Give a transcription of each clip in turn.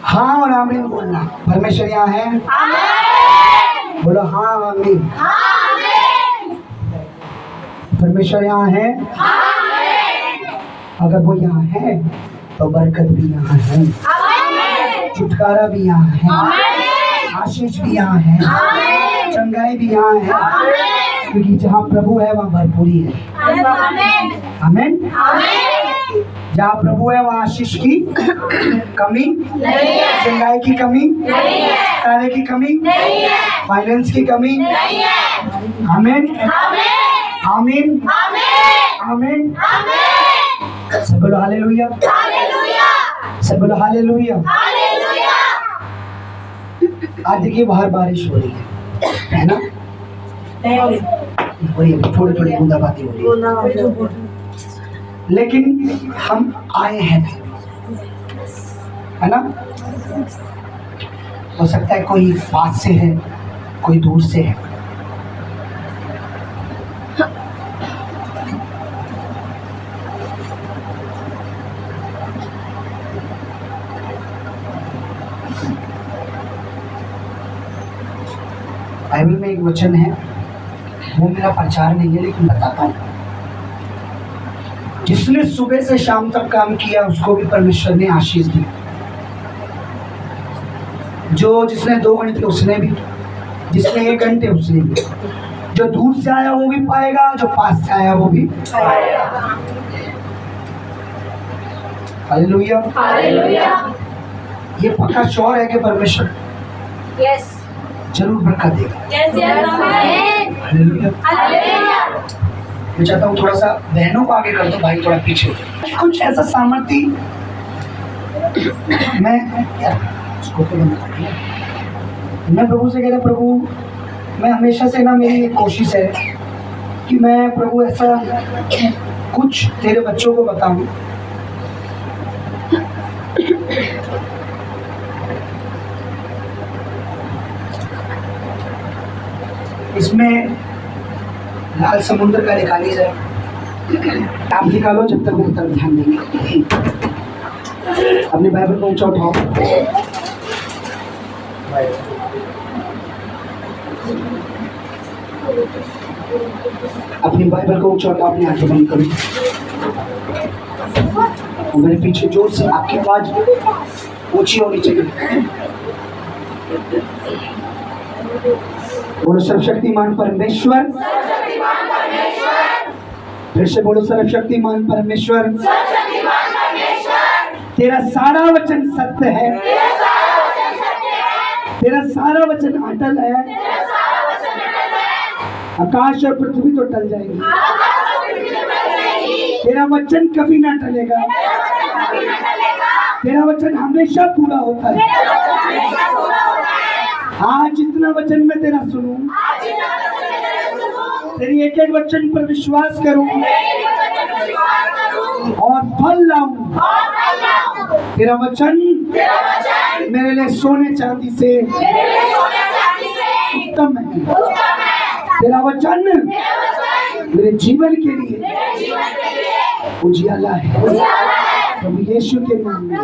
हाँ और आमीन बोलना। परमेश्वर यहाँ है, आमीन। बोलो हाँ आमीन। आमीन। परमेश्वर यहाँ है, आमीन। अगर वो यहाँ है तो बरकत भी यहाँ है, आमीन। छुटकारा भी यहाँ है, आमीन। आशीष भी यहाँ है, आमीन। चंगाई भी यहाँ है, आमीन। क्योंकि जहाँ प्रभु है वहाँ भरपूरी है। आमीन। आमीन। आमीन। जहाँ प्रभु है वहाँ आशीष की कमी नहीं है, चंगाई की कमी नहीं है, तारे की कमी नहीं है, फाइनेंस की कमी। नहीं है। आमीन आमीन। आमीन आमीन। आमीन। आमीन। सब बोलो हालेलुया, हालेलुया। सब बोलो हालेलुया। हालेलुया। आज देखिए बाहर बारिश हो रही है ना, हो रही है, थोड़ी थोड़ी बूंदाबांदी हो रही है, लेकिन हम आए हैं है ना। हो सकता है कोई पास से है, कोई दूर से है। बाइबल में एक वचन है, वो मेरा प्रचार नहीं है लेकिन बताता हूँ। जिसने सुबह से शाम तक काम किया उसको भी परमेश्वर ने आशीष दी। जिसने 2 घंटे उसने भी, जिसने 1 घंटे उसने भी। जो दूर से आया वो भी पाएगा, जो पास से आया वो भी पाएगा। हालेलुया। हालेलुया। ये पक्का श्योर है कि परमेश्वर यस जरूर बरकत देगा। Yes yes. आमीन। हालेलुया। हालेलुया। मैं चाहता हूँ थोड़ा सा बहनों को आगे कर दो, भाई थोड़ा पीछे हो जाओ। कुछ ऐसा सामर्थ्य मैं उसको तो बंद कर दिया। मैं प्रभु से कह रहा, प्रभु मैं हमेशा से ना, मेरी एक कोशिश है कि मैं प्रभु ऐसा कुछ तेरे बच्चों को बताऊं इसमें लाल समुद्र का निकाली जाए। आप निकालो जब तक मेरी तरफ ध्यान देंगे। अपनी बाइबल को ऊंचा उठाओ। अपनी बाइबल को ऊंचा उठाओ, अपनी आंखें बंद करो और मेरे पीछे जोर से आपकी आवाज ऊंची होनी चाहिए। बोलो सर्वशक्तिमान परमेश्वर, फिर से बोलो सर्वशक्तिमान परमेश्वर, तेरा सारा वचन सत्य है, तेरा सारा वचन अटल है। आकाश और पृथ्वी तो टल जाएगी, तेरा वचन कभी ना टलेगा। तेरा वचन हमेशा पूरा होता है। आज जितना वचन मैं तेरा सुनूं, तेरी एक एक वचन पर विश्वास करूं और फल लाऊं। तेरा वचन मेरे लिए सोने चांदी से उत्तम है। तेरा वचन मेरे जीवन के लिए उजियाला है। प्रभु यीशु के नाम में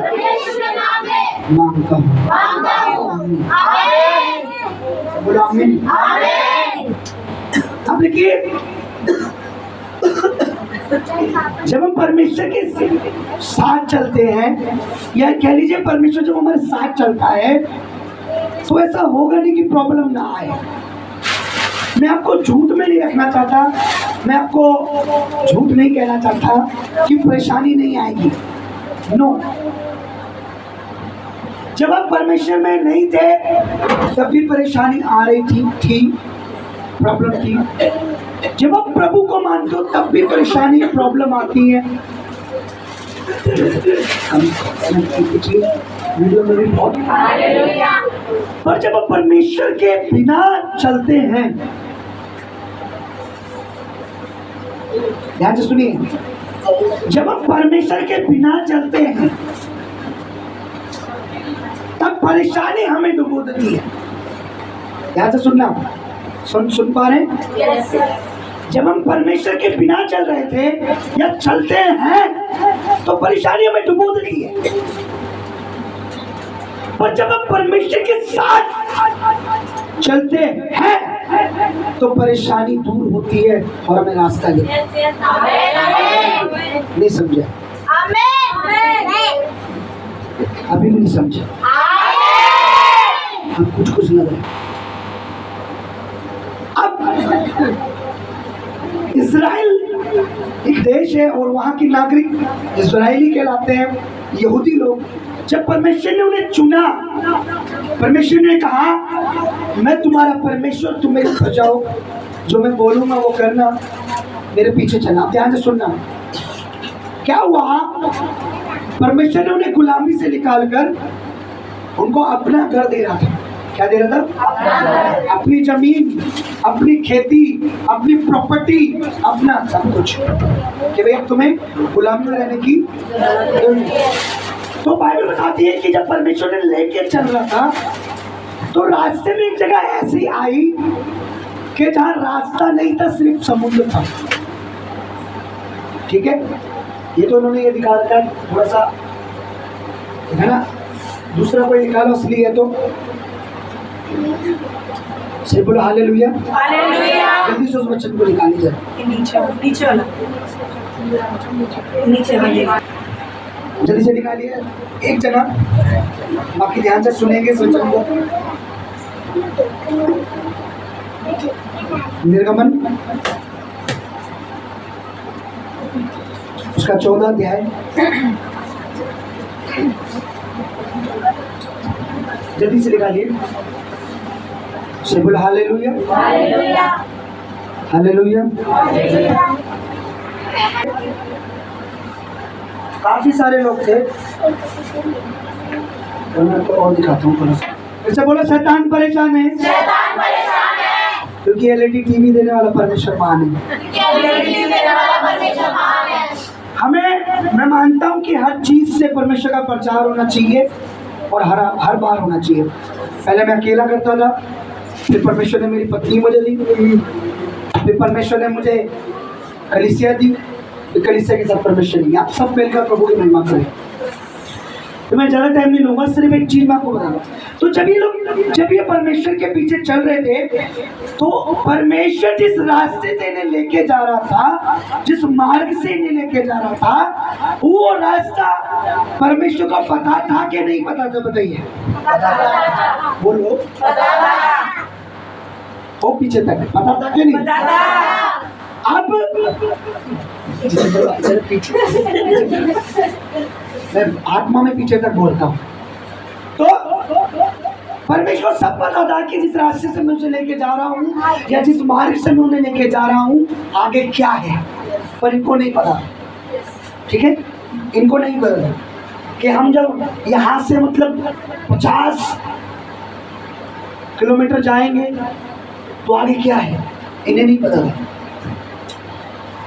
मांगता हूँ। बोलो आमीन। अब देखिए, जब हम परमेश्वर के साथ चलते हैं, या कह लीजिए परमेश्वर जब हमारे साथ चलता है, तो ऐसा होगा नहीं कि प्रॉब्लम ना आए। मैं आपको झूठ में नहीं रखना चाहता, मैं आपको झूठ नहीं कहना चाहता कि परेशानी नहीं आएगी। नो, जब आप परमेश्वर में नहीं थे तब भी परेशानी आ रही थी, प्रॉब्लम थी। जब आप प्रभु को मानते हो तब भी परेशानी प्रॉब्लम आती है। वीडियो में भी बहुत, पर जब आप परमेश्वर के बिना चलते हैं, ध्यान से सुनिए, जब हम परमेश्वर के बिना चलते हैं तब परेशानी हमें डुबो देती है। ध्यान से सुनना, सुन पा रहे हैं? जब हम परमेश्वर के बिना चल रहे थे या चलते हैं तो परेशानी हमें डुबो देती है। पर जब हम परमेश्वर के साथ चलते हैं तो परेशानी दूर होती है और हमें रास्ता मिलता है। Yes, yes. Amen. नहीं समझे? Amen. अभी भी नहीं समझे? Amen. हम कुछ लग रहा है। अब इजराइल एक देश है और वहाँ के नागरिक इजरायली कहलाते हैं, यहूदी लोग। जब परमेश्वर ने उन्हें चुना, परमेश्वर ने कहा मैं तुम्हारा परमेश्वर, तुम मेरी प्रजा हो, जो मैं बोलूँगा वो करना, मेरे पीछे चलना। ध्यान से सुनना। क्या हुआ? परमेश्वर ने उन्हें गुलामी से निकालकर उनको अपना घर दे रहा था। क्या दे रहा था? अपनी जमीन, अपनी खेती, अपनी प्रॉपर्टी, अपना सब कुछ, कि भाई अब तुम्हें गुलामी में रहने की जरूरत नहीं। तो बाइबल बताती है कि जब परमेश्वर ने लेके चल रहा था तो रास्ते में एक जगह ऐसी आई कि जहाँ रास्ता नहीं था, सिर्फ समुद्र था। ठीक है, ये तो उन्होंने ये दिखा रखा है, थोड़ा सा है ना। दूसरा कोई निकालो असली है तो से बोलो हालेलुया। Hallelujah. जल्दी से उस वचन को निकाली जाए। नीचे वाला नीचे वाला जल्दी से निकालिए एक जगह, बाकी ध्यान से सुनेंगे इस वचन को। निर्गमन उसका 14 अध्याय, जल्दी से निकालिए। से बोलो हालेलुया। Hallelujah. हालेलुया। काफी सारे लोग थे, तो मैं आपको और दिखाता हूँ थोड़ा सा। फिर से बोलो शैतान परेशान है, शैतान परेशान है, क्योंकि एलईडी टीवी देने वाला परमेश्वर महान है। क्योंकि देने वाला परमेश्वर महान है। मैं मानता हूँ कि हर चीज से परमेश्वर का प्रचार होना चाहिए और हर बार होना चाहिए। पहले मैं अकेला करता था, फिर परमेश्वर ने मेरी पत्नी मुझे दी, फिर परमेश्वर ने मुझे कलीसिया दी, फिर कलीसिया के साथ परमेश्वर ने। आप सब मिलकर प्रभु की महिमा करें। तो मैं ज़्यादा टाइम नहीं लूँगा, सिर्फ एक चीज़ मैं आपको बताऊँगा। तो जब ये परमेश्वर के पीछे चल रहे थे, तो परमेश्वर जिस रास्ते से इन्हें लेके जा रहा था, जिस मार्ग से इन्हें लेके जा रहा था, वो रास्ता परमेश्वर को पता था कि नहीं पता था? बताइए, बोलो। वो पीछे तक पता था कि नहीं? अब मैं आत्मा में पीछे तक बोलता हूँ। तो परमेश्वर सब पता था कि जिस रास्ते से मैं उसे लेके जा रहा हूँ या जिस मार्ग से मैं उन्हें लेके जा रहा हूँ, आगे क्या है, पर इनको नहीं पता। ठीक है, इनको नहीं पता कि हम जब यहाँ से मतलब 50 किलोमीटर जाएंगे तो आगे क्या है, इन्हें नहीं पता था।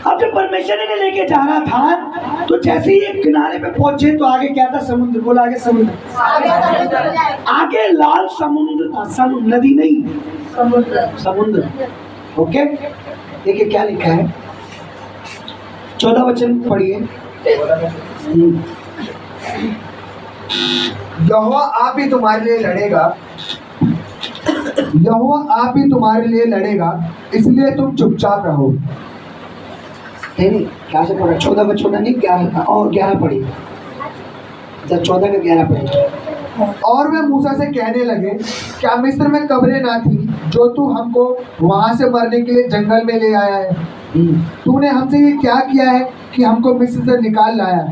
अब जब परमेश्वर इन्हें लेके जा रहा था, तो जैसे ही एक किनारे पे पहुंचे तो आगे क्या था? समुद्र। बोला आगे समुद्र। आगे लाल समुद्र था, नदी नहीं, समुद्र। ओके, देखिए क्या लिखा है, 14 वचन पढ़िए। यहोवा आप ही तुम्हारे लिए लड़ेगा, यहोवा आप ही तुम्हारे लिए लड़ेगा, इसलिए तुम चुपचाप रहो। नहीं, क्या से पढ़ा? 14 का 14 नहीं, 11 का, और 11 पढ़िए। जब 14 का 11 पढ़िए। और वे मूसा से कहने लगे, क्या मिस्र में कब्रें ना थी जो तू हमको वहां से मरने के लिए जंगल में ले आया है? तूने हमसे ये क्या किया है कि हमको मिस्र से निकाल लाया?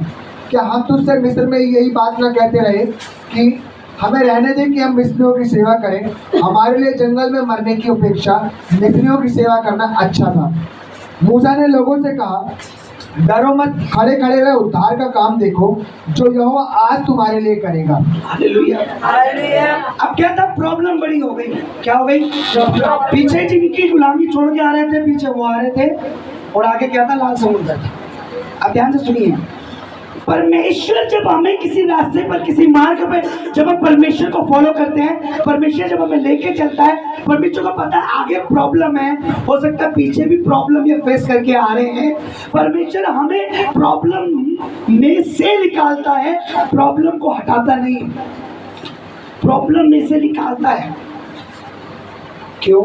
क्या हम तुझसे मिस्र में यही बात ना कहते रहे कि हमें रहने दे कि हम मिस्रियों की सेवा करें? हमारे लिए जंगल में मरने की अपेक्षा मिस्रियों की सेवा करना अच्छा था। मूसा ने लोगों से कहा, डरो मत, खड़े खड़े हुए उद्धार का काम देखो जो यहोवा आज तुम्हारे लिए करेगा। हालेलुया। अब क्या था? प्रॉब्लम बड़ी हो गई। क्या हो गई? पीछे जिनकी गुलामी छोड़ के आ रहे थे, पीछे वो आ रहे थे, और आगे क्या था? लाल समुद्र था। अब ध्यान से सुनिए, परमेश्वर जब हमें किसी रास्ते पर, किसी मार्ग पर, जब हम परमेश्वर को फॉलो करते हैं, परमेश्वर जब हमें लेके चलता है, परमेश्वर को पता है आगे प्रॉब्लम है, हो सकता है पीछे भी प्रॉब्लम ये फेस करके आ रहे हैं, परमेश्वर हमें प्रॉब्लम में से निकालता है, प्रॉब्लम को हटाता नहीं। प्रॉब्लम में से निकालता है। क्यों?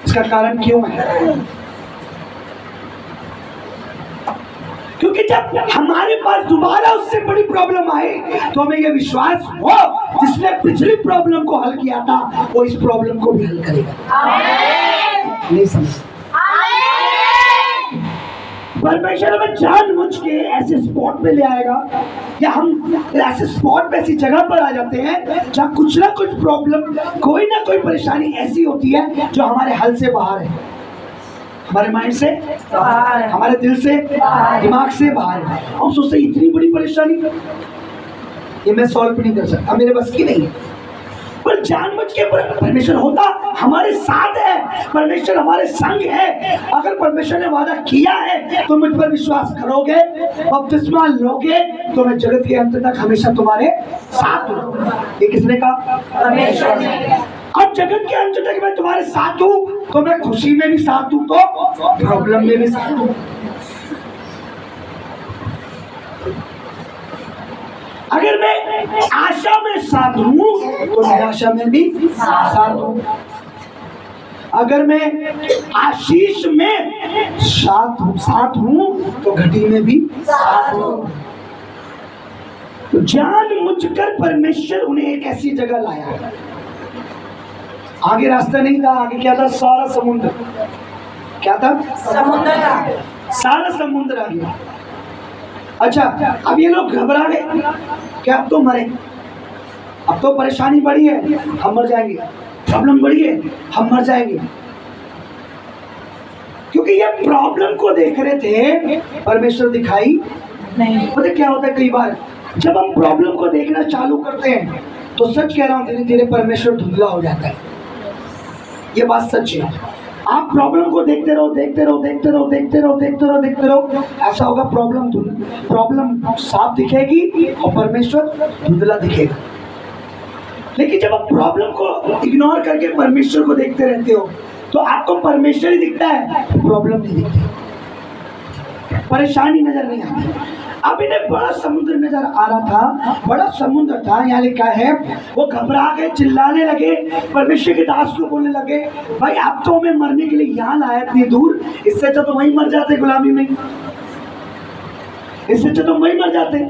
इसका कारण क्यों है? क्योंकि जब हमारे पास दोबारा उससे बड़ी प्रॉब्लम आए तो हमें यह विश्वास हो जिसने पिछली प्रॉब्लम को हल किया था वो इस प्रॉब्लम को भी हल करेगा। नहीं समझ? परमेश्वर हमें जानबूझ के ऐसे स्पॉट पे ले आएगा या हम ऐसे स्पॉट पे ऐसी जगह पर आ जाते हैं जहाँ कुछ ना कुछ प्रॉब्लम, कोई ना कोई परेशानी ऐसी होती है जो हमारे हल से बाहर है, हमारे माइंड से, हमारे दिल से, दिमाग से बाहर है। हम सोचते हैं इतनी बड़ी परेशानी ये मैं सॉल्व नहीं कर सकता, मेरे बस की नहीं है। पर जानबूझ के परमेश्वर होता हमारे साथ है, परमेश्वर हमारे संग है। अगर परमेश्वर ने वादा किया है तो मुझ पर विश्वास करोगे, बपतिस्मा लोगे तो मैं जगत के अंत तक हमेशा तुम्हारे साथ हूँ। ये किसने कहा? परमेश्वर ने। अब जगत के अंत तक मैं तुम्हारे साथ हूँ तो मैं खुशी में भी साथ हूँ तो प्रॉब्लम में भी साथ हूँ। अगर मैं आशा में साथ हूँ तो निराशा में भी साथ हूँ। अगर मैं आशीष में साथ हूँ तो घटी में भी साथ हूँ। तो जानबूझकर परमेश्वर उन्हें एक ऐसी जगह लाया, आगे रास्ता नहीं था, आगे क्या था? सारा समुद्र। क्या था? समुद्र था। सारा समुद्र आ गया। अच्छा, अब ये लोग घबरा गए क्या अब तो मरे, अब तो परेशानी बढ़ी है, हम मर जाएंगे, प्रॉब्लम बढ़ी है, हम मर जाएंगे। क्योंकि ये प्रॉब्लम को देख रहे थे, परमेश्वर दिखाई नहीं। पता क्या होता है, कई बार जब हम प्रॉब्लम को देखना चालू करते हैं तो सच कह रहा हूं धीरे धीरे परमेश्वर धुंधला हो जाता है। ये बात सच है। आप प्रॉब्लम को देखते रहो, देखते रहो, देखते रहो, देखते रहो, देखते रहो, देखते रहो, ऐसा होगा प्रॉब्लम साफ दिखेगी और परमेश्वर धुंधला दिखेगा। लेकिन जब आप प्रॉब्लम को इग्नोर करके परमेश्वर को देखते रहते हो तो आपको परमेश्वर ही दिखता है, प्रॉब्लम नहीं दिखती, परेशानी नजर नहीं आती। अब इन्हें बड़ा समुद्र नजर आ रहा था, बड़ा समुद्र था, यहाँ लिखा है वो घबरा गए, चिल्लाने लगे, परमेश्वर के दास को बोलने लगे, भाई आप तो हमें मरने के लिए यहाँ लाया इतनी दूर, इससे अच्छा तो वहीं मर जाते गुलामी में, इससे अच्छा तो वहीं मर जाते।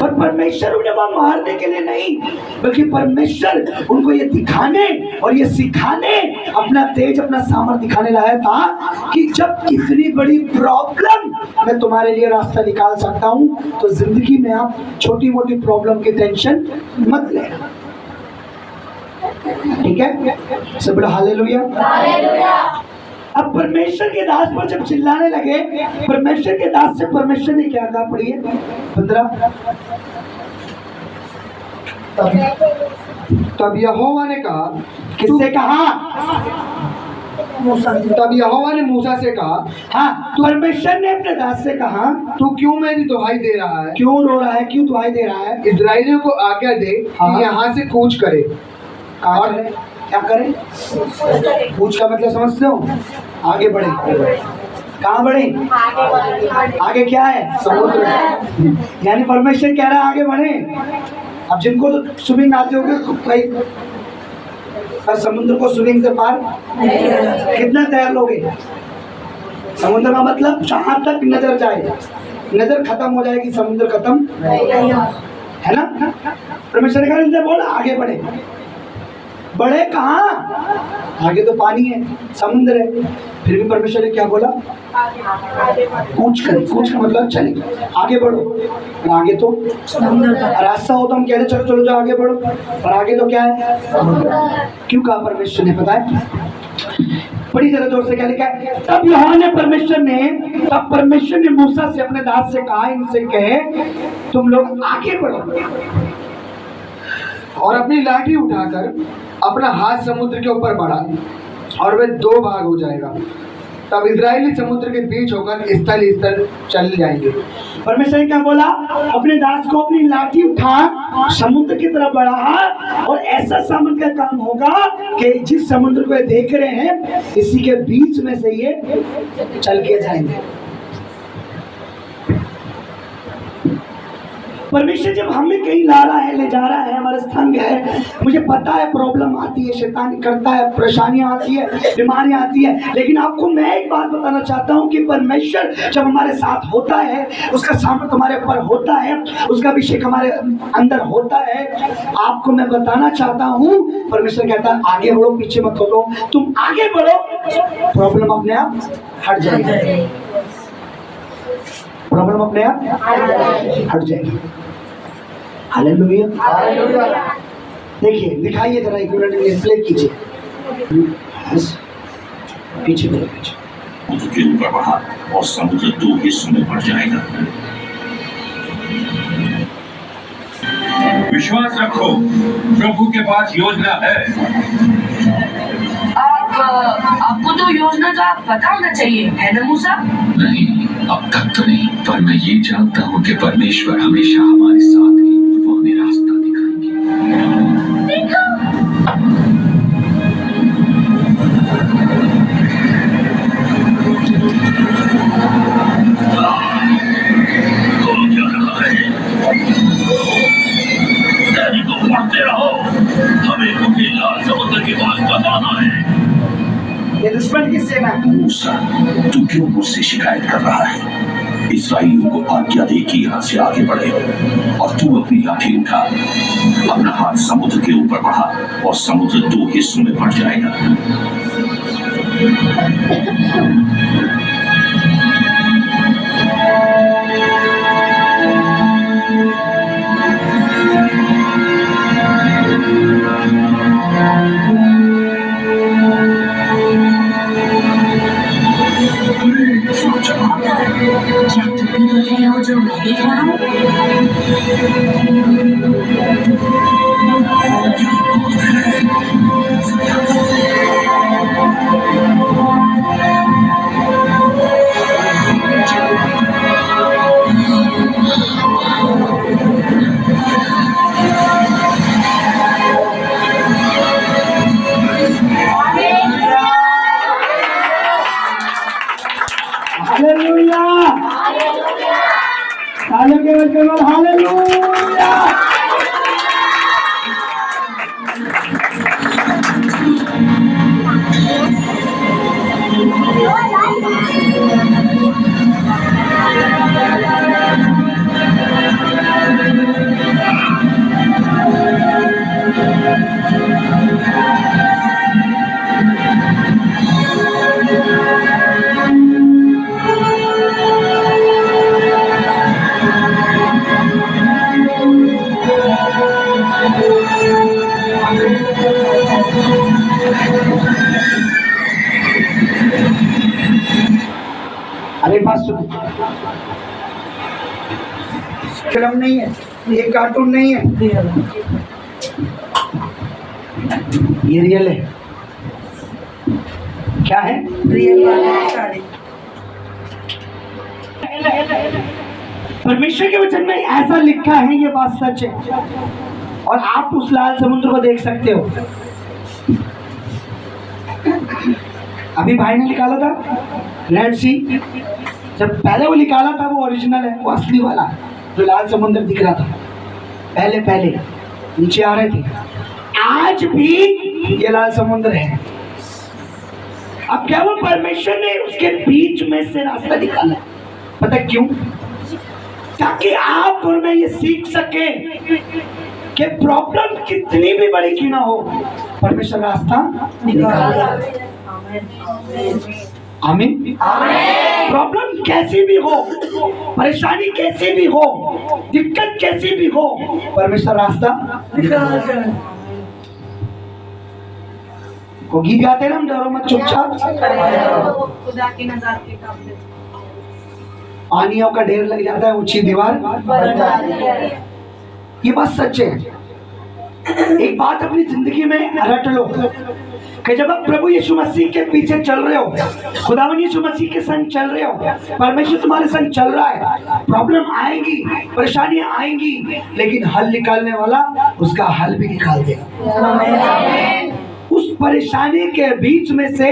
पर परमेश्वर उन्हें वहां मारने के लिए नहीं, बल्कि परमेश्वर उनको ये दिखाने और ये सिखाने, अपना तेज, अपना सामर्थ्य दिखाने लाया था कि जब इतनी बड़ी प्रॉब्लम मैं तुम्हारे लिए रास्ता निकाल सकता हूं तो जिंदगी में आप छोटी मोटी प्रॉब्लम की टेंशन मत लेना। ठीक है, सब बोलो हालेलुया। अब परमेश्वर के दास पर जब चिल्लाने लगे, परमेश्वर के दास से परमेश्वर ने क्या कहा? पढ़िए 15। तब यहोवा ने कहा, किससे कहा? तब यहोवा ने मूसा से कहा, हाँ, परमेश्वर ने अपने दास से कहा, तू क्यों मेरी दुहाई दे रहा है? क्यों रो रहा है, क्यों दुहाई दे रहा है? इस्राएलियों को आज्ञा दे हाँ। कि यहाँ से कूच करे। और क्या करें? पूछ का मतलब समझते हो? आगे बढ़े। कहाँ बढ़े? आगे क्या है? समुद्र। यानी परमेश्वर कह रहा है आगे बढ़े। अब जिनको तो स्विमिंग आते होंगे कई, पर समुद्र को स्विमिंग से पार कितना तैर लोगे? समुद्र का मतलब जहाँ तक नजर जाए, नजर खत्म हो जाएगी, समुद्र खत्म है ना। परमेश्वर ने कहा इनसे बोल आगे बढ़े। बढ़े कहाँ? आगे तो पानी है, समुद्र है। फिर भी परमेश्वर ने क्या बोला? कूच कर। कूच का मतलब चले, आगे बढ़ो। और आगे तो रास्ता हो तो हम कहते चलो चलो जाओ आगे बढ़ो, और आगे तो क्या है? क्यों कहा परमेश्वर ने? पता है? बड़ी जरा जोर से क्या लिखा है? तब तब परमेश्वर ने मूसा से, अपने दास से कहा, इनसे कहे तुम लोग आगे बढ़ो और अपनी लाठी उठाकर अपना हाथ समुद्र के ऊपर बढ़ा और वह 2 भाग हो जाएगा। तब इजरायली समुद्र के बीच होकर स्थल स्थल चल जाएंगे। परमेश्वर ने क्या बोला? अपने दास को अपनी लाठी उठा, समुद्र की तरफ बढ़ा, और ऐसा समुद्र का काम होगा कि जिस समुद्र को ये देख रहे हैं इसी के बीच में से ये चल के जाएंगे। परमेश्वर जब हमें कहीं ला रहा है, ले जा रहा है, हमारे संग है, मुझे पता है प्रॉब्लम आती है, शैतान करता है, परेशानियां आती है, बीमारियां आती है, लेकिन आपको मैं एक बात बताना चाहता हूं कि परमेश्वर जब हमारे साथ होता है, उसका सामर्थ्य हमारे ऊपर होता है, उसका अभिषेक हमारे अंदर होता है, आपको मैं बताना चाहता हूं, परमेश्वर कहता है आगे बढ़ो, पीछे मत हो, तुम आगे बढ़ो, प्रॉब्लम अपने आप हट जाएगी, प्रॉब्लम अपने आप हट जाएगी। हालेलुया। देखिए, दिखाइए जरा, एक मिनट में प्ले कीजिए, पीछे मेरे पीछे। समुद्र के ऊपर बहा और समुद्र दो हिस्सों में बढ़ जाएगा। विश्वास रखो, प्रभु के पास योजना है। आपको तो योजना का पता होना चाहिए, है ना मूसा? नहीं, अब तक तो नहीं, पर मैं ये जानता हूँ कि परमेश्वर हमेशा हमारे साथ है, वो हमें रास्ता दिखाएंगे। हो क्या रहा है? सैनिकों, बढ़ते रहो, हमें उन्हें लाल समुद्र के पास बताना है। ये दुश्मन की सेना है। मूसा, तू क्यों मुझसे शिकायत कर रहा है? इस्राएलियों को आज्ञा दे कि यहाँ से आगे बढ़े और तू अपनी लाठी उठा, अपना हाथ समुद्र के ऊपर बढ़ा और समुद्र दो हिस्सों में बढ़ जाएगा। क्या तुम भी देख रहे हो जो मैं देख रहा हूँ? हालेलुया, केवल हालेलुया। अरे बात सुनो, फिल्म नहीं है, ये कार्टून नहीं है, ये रियल है। क्या है? परमेश्वर के वचन में ऐसा लिखा है, ये बात सच है, और आप उस लाल समुद्र को देख सकते हो। अभी भाई ने निकाला था रेड सी, जब पहले वो निकाला था, वो ओरिजिनल है, वो असली वाला जो लाल समुद्र दिख रहा था, पहले नीचे आ रहे थे, आज भी ये लाल समुद्र है। अब क्या वो परमेश्वर ने उसके बीच में से रास्ता निकाला, पता क्यों? ताकि आप और मैं ये सीख सके कि प्रॉब्लम कितनी भी बड़ी क्यों ना हो, परमेश्वर रास्ता निकालेगा। आमीन। प्रॉब्लम कैसी भी हो, परेशानी कैसी भी हो, दिक्कत कैसी भी हो, परमेश्वर रास्ता निकालेगा। वो गीत गाते ना, हम डरो मत चुपचाप, खुदा की नज़र के काबिल, पानियों का ढेर लग जाता है, ऊंची दीवार। ये बात सच है। एक बात अपनी जिंदगी में रट लो कि जब आप प्रभु यीशु मसीह के पीछे चल रहे हो, खुदावन यीशु मसीह के संग चल रहे हो, परमेश्वर तुम्हारे संग चल रहा है, प्रॉब्लम आएगी, परेशानियां आएंगी, लेकिन हल निकालने वाला उसका हल भी निकाल देगा। उस परेशानी के बीच में से,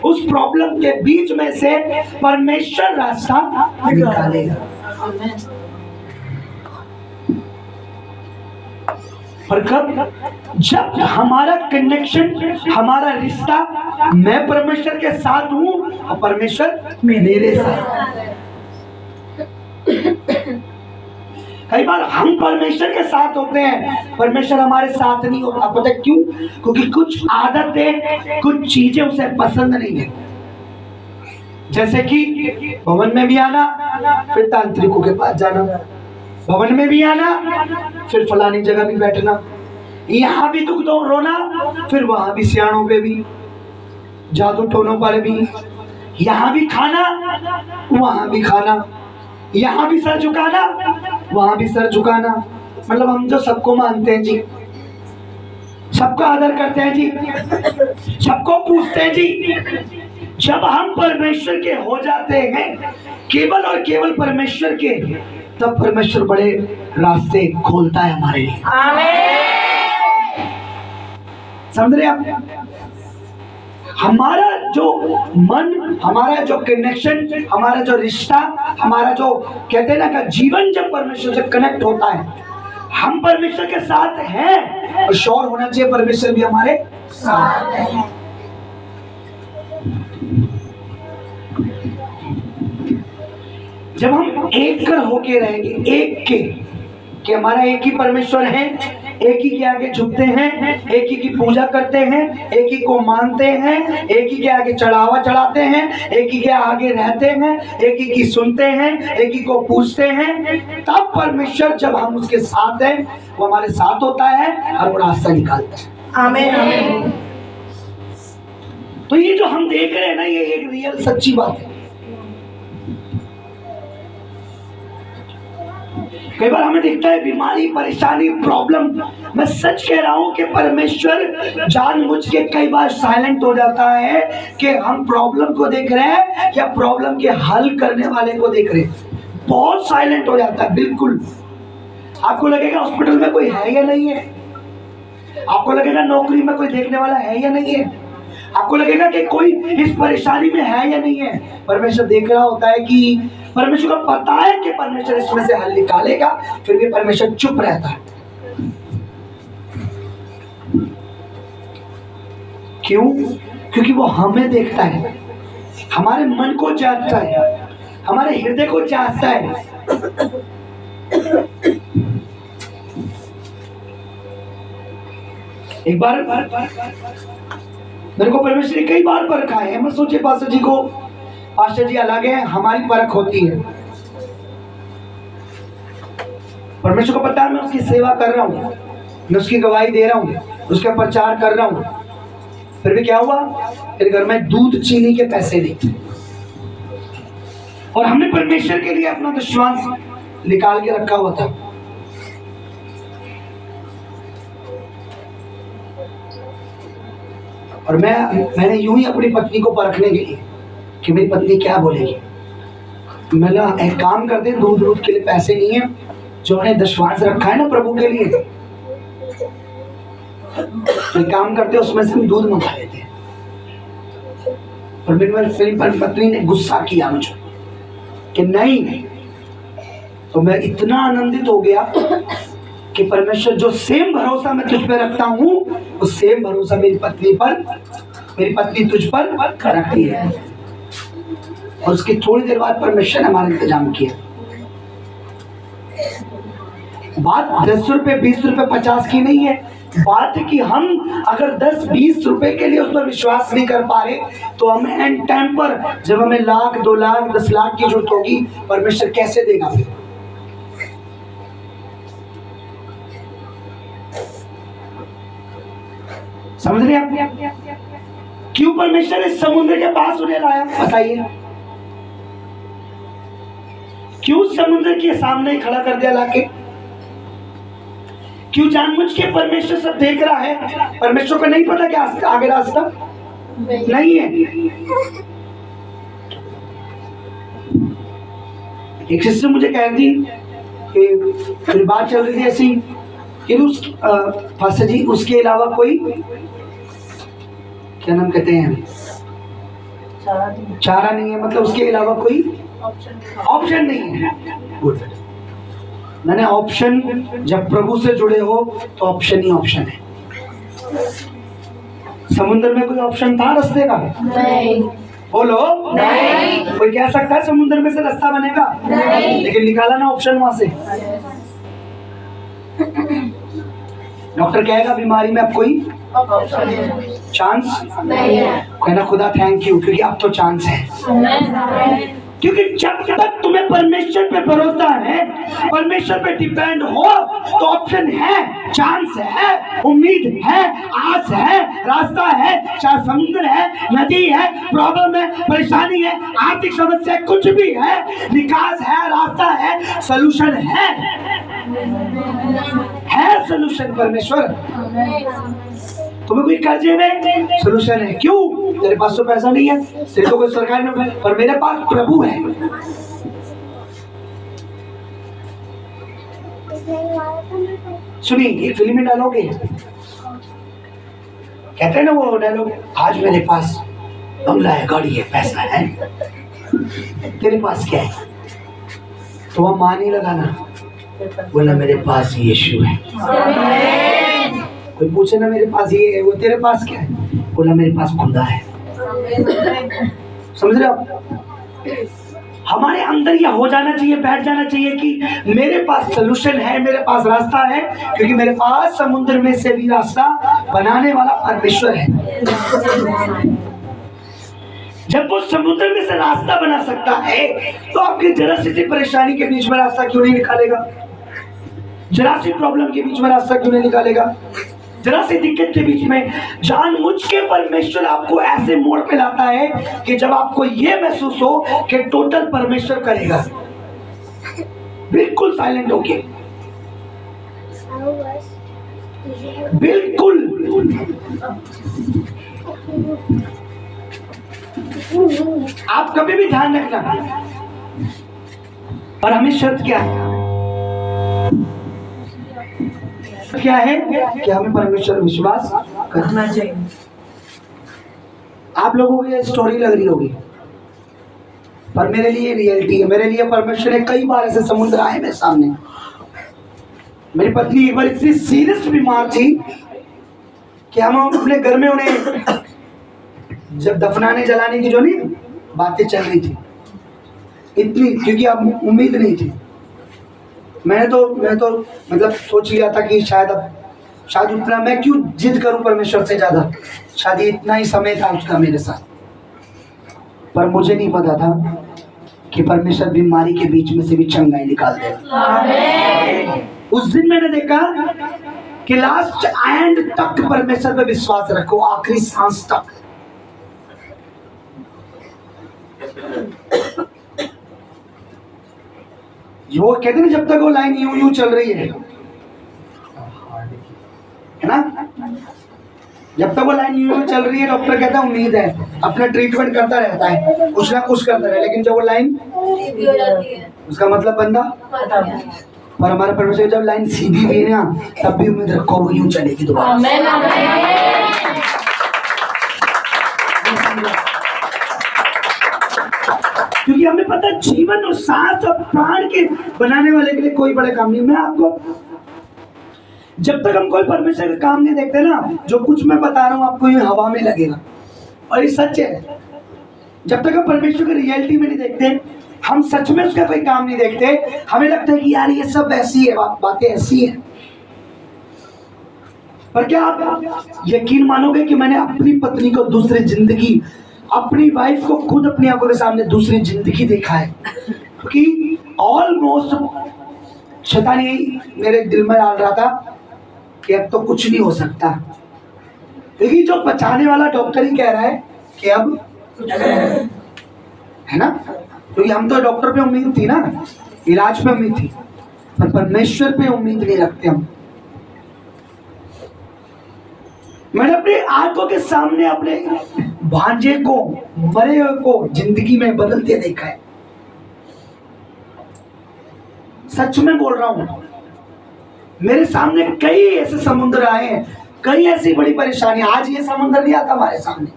उस प्रॉब्लम के बीच में से परमेश्वर रास्ता निकालेगा। पर कब? जब हमारा कनेक्शन, हमारा रिश्ता, मैं परमेश्वर के साथ हूं और परमेश्वर मेरे साथ। कई बार हम परमेश्वर के साथ होते हैं, परमेश्वर हमारे साथ नहीं होता। पता क्यों? क्योंकि कुछ आदतें, कुछ चीजें उसे पसंद नहीं है। जैसे कि भवन में भी आना, फिर तांत्रिकों के पास जाना, भवन में भी आना, फिर फलानी जगह भी बैठना, यहाँ भी दुख दो रोना, फिर वहां भी सियाणों पे भी, जादू टोनों पर भी, यहाँ भी खाना, वहां भी खाना, यहाँ भी सर झुकाना, वहां भी सर झुकाना। मतलब हम जो सबको मानते हैं जी, सबका आदर करते हैं जी, सबको पूछते हैं जी। जब हम परमेश्वर के हो जाते हैं, केवल और केवल परमेश्वर के, तब परमेश्वर बड़े रास्ते खोलता है हमारे लिए। समझ रहे आप? हमारा जो मन, हमारा जो कनेक्शन, हमारा जो रिश्ता, हमारा जो कहते हैं ना का जीवन जब परमेश्वर से कनेक्ट होता है, हम परमेश्वर के साथ हैं और श्योर होना चाहिए परमेश्वर भी हमारे साथ है। जब हम एक कर होके रहेंगे, एक के कि हमारा एक ही परमेश्वर है, एक ही के आगे झुकते हैं, एक ही की पूजा करते हैं, एक ही को मानते हैं, एक ही के आगे चढ़ावा चढ़ाते हैं, एक ही के आगे रहते हैं, एक ही की सुनते हैं, एक ही को पूछते हैं, तब परमेश्वर जब हम उसके साथ हैं, वो हमारे साथ होता है और वो रास्ता निकालता है। आमीन आमीन। तो ये जो हम देख रहे हैं ना, ये एक रियल सच्ची बात है। कई बार हमें दिखता है बीमारी, परेशानी, प्रॉब्लम। मैं सच कह रहा हूं कि परमेश्वर जानबूझ के कई बार साइलेंट हो जाता है कि हम प्रॉब्लम को देख रहे हैं या प्रॉब्लम के हल करने वाले को देख रहे हैं। बहुत साइलेंट हो जाता है। बिल्कुल आपको लगेगा हॉस्पिटल में कोई है या नहीं है, आपको लगेगा नौकरी में कोई देखने वाला है या नहीं है, आपको लगेगा कि कोई इस परेशानी में है या नहीं है। परमेश्वर देख रहा होता है कि परमेश्वर को पता है कि परमेश्वर इसमें से हल निकालेगा, फिर भी परमेश्वर चुप रहता है। क्यों? क्योंकि वो हमें देखता है, हमारे मन को जांचता है, हमारे हृदय को जांचता है। एक बार मेरे को परमेश्वर ने कई बार परखा है। मैं सोचे पास्टर जी को, पास्टर जी अलग है, हमारी परख होती है। परमेश्वर को पता है मैं उसकी सेवा कर रहा हूँ, मैं उसकी गवाही दे रहा हूँ, उसका प्रचार कर रहा हूँ, फिर भी क्या हुआ, मेरे घर में दूध चीनी के पैसे नहीं। और हमने परमेश्वर के लिए अपना विश्वास निकाल के रखा हुआ था। और मैंने यूं ही अपनी पत्नी को परखने के लिए कि मेरी पत्नी क्या बोलेगी, मैंने एक काम करते, दूध के लिए पैसे नहीं है, जो उन्हें दशवांश रखा है ना प्रभु के लिए, तो काम करते उसमें से हम दूध मंगा लेते हैं। और मेरी पत्नी ने गुस्सा किया मुझे कि नहीं, तो मैं इतना आनंदित हो गया कि परमेश्वर जो सेम भरोसा मैं तुझ पे रखता हूँ, वो सेम भरोसा मेरी पत्नी तुझ पर रखती है। और उसकी थोड़ी देर बाद परमेश्वर ने हमारा इंतजाम किया। बात 10 रुपए, 20 रुपए, 50 की नहीं है। बात है कि हम अगर 10-20 रुपए के लिए उस पर विश्वास नहीं कर पा रहे, तो हम एंड टाइम पर जब हमें लाख, 2 लाख, 10 लाख की जरूरत होगी, परमेश्वर कैसे देगा फिर? समझ रहे आप? क्यों परमेश्वर इस समुद्र के पास उन्हें लाया, बताइए? क्यों समुद्र के सामने खड़ा कर दिया लाके? क्यों जानबूझ के? परमेश्वर सब देख रहा है। परमेश्वर को नहीं पता कि आगे रास्ता नहीं है। एक सिस्टर मुझे कहती कि फिर बात चल रही थी ऐसी कि उस फास्टर जी उसके अलावा कोई, क्या नाम कहते हैं, चारा नहीं है, मतलब उसके अलावा कोई ऑप्शन नहीं है। गुड। मैंने ऑप्शन, जब प्रभु से जुड़े हो तो ऑप्शन ही ऑप्शन है। समुद्र में कोई ऑप्शन था रास्ते का? नहीं। बोलो नहीं। कोई कह सकता है समुद्र में से रास्ता बनेगा? नहीं। लेकिन निकाला ना ऑप्शन वहां से। डॉक्टर कहेगा बीमारी में अब कोई चांस नहीं है। कहना खुदा थैंक यू, क्योंकि अब तो चांस है। क्योंकि जब तक तुम्हें परमेश्वर पे भरोसा है, परमेश्वर पे डिपेंड हो, तो ऑप्शन है, चांस है, उम्मीद है, आस है, रास्ता है, चाहे समुद्र है, नदी है, प्रॉब्लम है, परेशानी है, आर्थिक समस्या है, कुछ भी है, निकास है, रास्ता है, सोल्यूशन है सोल्यूशन परमेश्वर। तुम्हें कोई कर्जे में सोल्यूशन है। क्यों? तेरे पास तो पैसा नहीं है, तेरे को कोई सरकारी नौकरी, पर मेरे पास प्रभु है। सुनिए, ये फिल्मी डायलॉग है, कहते हैं ना वो डायलॉग, आज मेरे पास बंगला है, गाड़ी है, पैसा है, तेरे पास क्या है? तो वह मान ही लगाना, बोला मेरे पास यीशु है। कोई पूछे ना मेरे पास ये है, वो तेरे पास क्या है? बोला मेरे पास खुदा है। समझ रहे हो? हमारे अंदर यह हो जाना चाहिए, बैठ जाना चाहिए कि मेरे पास सलूशन है, मेरे पास रास्ता है, क्योंकि मेरे पास समुद्र में से भी रास्ता बनाने वाला परमेश्वर है। जब वो समुद्र में से रास्ता बना सकता है, तो आपकी जरा सी परेशानी के बीच में रास्ता क्यों नहीं निकालेगा? जरा सी प्रॉब्लम के बीच में रास्ता क्यों नहीं निकालेगा? जरा सी दिक्कत के बीच में जानबूझ के परमेश्वर आपको ऐसे मोड़ पे लाता है कि जब आपको ये महसूस हो कि टोटल परमेश्वर करेगा, बिल्कुल साइलेंट होके, बिल्कुल। आप कभी भी ध्यान रखना, और हमें शर्त क्या है कि हमें परमेश्वर विश्वास करना चाहिए। आप लोगों को ये स्टोरी लग रही होगी, पर मेरे लिए रियलिटी है। मेरे लिए परमेश्वर ने कई बार ऐसे समुद्र आए मेरे सामने। मेरी पत्नी एक बार इतनी सीरियस बीमार थी कि हम अपने घर में उन्हें जब दफनाने जलाने की जो नहीं बातें चल रही थी, इतनी, क्योंकि अब उम्मीद नहीं थी। मैं तो मतलब सोच लिया था कि शायद उतना, मैं क्यों जिद करूं परमेश्वर से ज्यादा, शायद इतना ही समय था उसका मेरे साथ। पर मुझे नहीं पता था कि परमेश्वर बीमारी के बीच में से भी चंगाई निकाल देगा। उस दिन मैंने देखा कि लास्ट एंड तक परमेश्वर पे विश्वास रखो, आखिरी सांस तक। वो कहते ना, जब तक वो लाइन यूं चल रही है ना, जब तक वो लाइन यूं चल रही है, डॉक्टर कहता है उम्मीद है, अपना ट्रीटमेंट करता रहता है, कुछ ना कुछ करता रहे, लेकिन जब वो लाइन उसका मतलब बंदा, पर हमारा परमेश्वर जब लाइन सीधी हुई ना, तब भी उम्मीद रखो वो यूं चलेगी दोबारा। क्योंकि हमें पता है जीवन और सांस और प्राण के बनाने वाले के लिए कोई बड़ा काम नहीं। मैं आपको, जब तक हम कोई परमेश्वर का काम नहीं देखते ना, जो कुछ मैं बता रहा हूँ आपको ये हवा में लगेगा, और ये सच है। जब तक हम परमेश्वर की रियलिटी में नहीं देखते, हम सच में उसका कोई काम नहीं देखते, हमें लगता है कि यार ये सब ऐसी है, बातें ऐसी है। पर क्या आप यकीन मानोगे कि मैंने अपनी पत्नी को दूसरी जिंदगी, अपनी वाइफ को खुद अपनी आंखों के सामने दूसरी जिंदगी देखा है? क्योंकि ऑलमोस्ट शैतान यही मेरे दिल में डाल रहा था कि अब तो कुछ नहीं हो सकता, क्योंकि जो बचाने वाला डॉक्टर ही कह रहा है कि अब है ना, क्योंकि हम तो डॉक्टर पे उम्मीद थी ना, इलाज पे उम्मीद थी, पर परमेश्वर पे उम्मीद नहीं रखते हम। मैंने अपनी आंखों के सामने अपने भांजे को, मरे हुए को जिंदगी में बदलते देखा है। सच में बोल रहा हूं, मेरे सामने कई ऐसे समुद्र आए हैं, कई ऐसी बड़ी परेशानी। आज ये समुद्र नहीं आता हमारे सामने,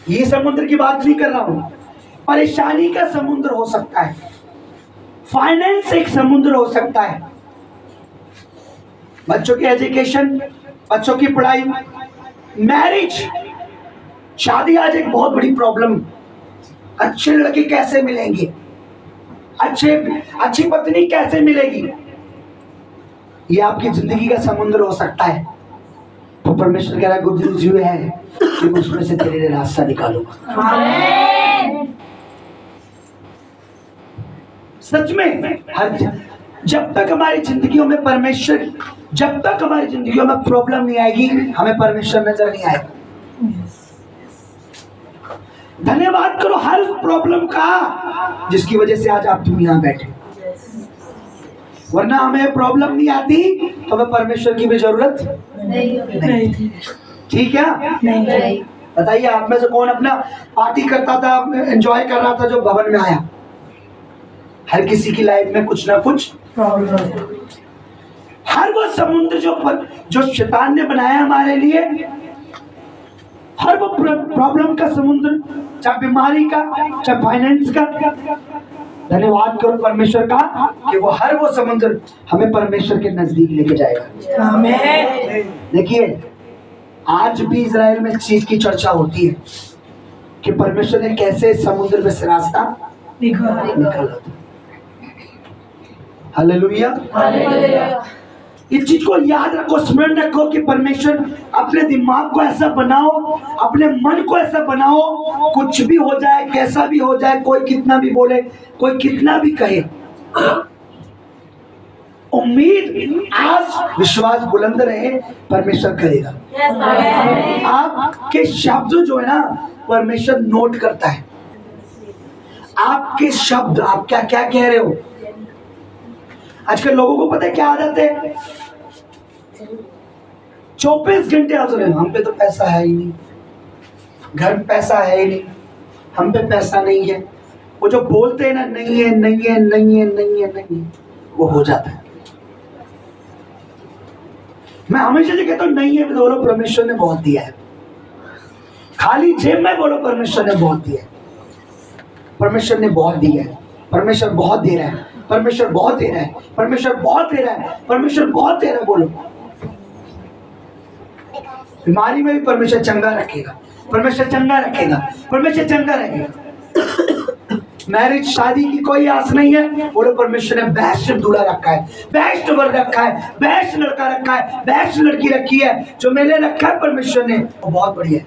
ये समुद्र की बात नहीं कर रहा हूं, परेशानी का समुद्र हो सकता है, फाइनेंस एक समुद्र हो सकता है। बच्चों की एजुकेशन, बच्चों की पढ़ाई, मैरिज, शादी आज एक बहुत बड़ी प्रॉब्लम। अच्छे लड़के कैसे मिलेंगे, अच्छी पत्नी कैसे मिलेगी, ये आपकी जिंदगी का समुद्र हो सकता है। तो परमेश्वर कह रहा है गुड न्यूज़ ये है कि मैं उसमें से तेरे लिए रास्ता निकालूंगा। सच में जब तक हमारी जिंदगियों में परमेश्वर, जब तक हमारी जिंदगियों में प्रॉब्लम नहीं आएगी, हमें परमेश्वर नजर नहीं आएगा। धन्यवाद करो हर प्रॉब्लम का जिसकी वजह से आज आप तुम यहाँ बैठे, वरना हमें प्रॉब्लम नहीं आती तो हमें परमेश्वर की भी जरूरत नहीं। ठीक है? नहीं। बताइए आप में से कौन अपना पार्टी करता था, एंजॉय कर रहा था जो भवन में आया? हर किसी की लाइफ में कुछ ना कुछ प्रॉब्लम। हर वो समुद्र जो शैतान ने बनाया हमारे लिए, हर वो प्रॉब्लम का समुद्र, चाहे बीमारी का, चाहे फाइनेंस का, धन्यवाद करो परमेश्वर का कि वो हर वो समुद्र हमें परमेश्वर के नजदीक लेके जाएगा। आमीन। देखिए आज भी इजराइल में इस चीज की चर्चा होती है कि परमेश्वर ने कैसे समुद्र में से रास्ता निकाला था। हालेलुया। इस चीज को याद रखो, स्मरण रखो कि परमेश्वर अपने दिमाग को ऐसा बनाओ, अपने मन को ऐसा बनाओ, कुछ भी हो जाए, कैसा भी हो जाए, कोई कितना भी बोले, कोई कितना भी कहे, उम्मीद, आस, विश्वास बुलंद रहे, परमेश्वर करेगा। आपके शब्द जो है ना परमेश्वर नोट करता है। आपके शब्द, आप क्या क्या कह रहे हो। आजकल लोगों को पता है क्या आदत है, 24 घंटे आप सुने हम पे तो पैसा है ही नहीं, घर में पैसा है ही नहीं, हम पे पैसा नहीं है। वो जो बोलते हैं ना नहीं है नहीं है नहीं है नहीं है नहीं है, वो हो जाता है। मैं हमेशा जो कहता हूँ नहीं है बोलो परमेश्वर ने बहुत दिया है। खाली जेब में बोलो परमेश्वर ने बहुत दिया है, परमेश्वर ने बहुत दिया है, परमेश्वर बहुत दे रहा है, परमेश्वर बहुत दे रहा है, परमेश्वर बहुत दे रहा है, परमेश्वर बहुत दे रहा है। बोलो बीमारी में भी परमेश्वर चंगा रखेगा, परमेश्वर चंगा रखेगा, परमेश्वर चंगा रखेगा। मैरिज, शादी की कोई आस नहीं है, बोलो परमेश्वर ने बेस्ट दूल्हा रखा है, बेस्ट वर रखा है, बेस्ट लड़का रखा है, बेस्ट लड़की रखी है, जो मैंने रखा है परमेश्वर ने वो बहुत बढ़िया है।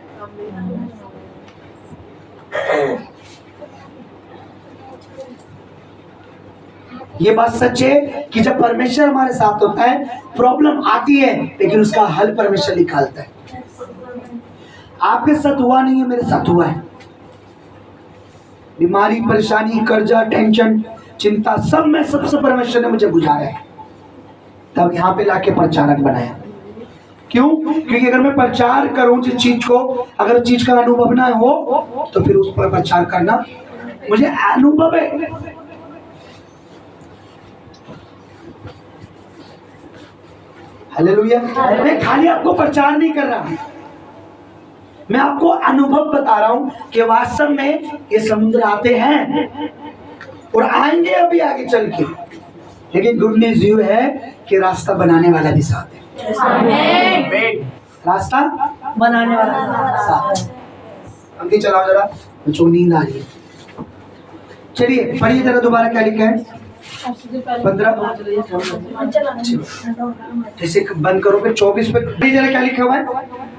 ये बात सच है कि जब परमेश्वर हमारे साथ होता है प्रॉब्लम आती है लेकिन उसका हल परमेश्वर निकालता है। आपके साथ हुआ नहीं है, मेरे साथ हुआ है। बीमारी, परेशानी, कर्जा, टेंशन, चिंता सब में सबसे परमेश्वर ने मुझे गुजारा है, तब यहाँ पे लाके प्रचारक बनाया। क्यों? क्योंकि अगर मैं प्रचार करूं जिस चीज को, अगर चीज का अनुभव ना हो तो फिर उस पर प्रचार करना मुझे अनुभव है। हालेलुया। मैं खाली आपको प्रचार नहीं कर रहा, मैं आपको अनुभव बता रहा हूं कि वास्तव में ये समुद्र आते हैं और आएंगे अभी आगे चल के, लेकिन गुड न्यूज़ ये है कि रास्ता बनाने वाला भी साथ है। रास्ता बनाने वाला साथ है। अंकी चलाओ जरा, मुझे नींद आ रही है। चलिए पढ़िए जरा दोबारा क्या लिखा है। 15 जैसे बंद करो फिर 24 पे जरा क्या लिखा हुआ है।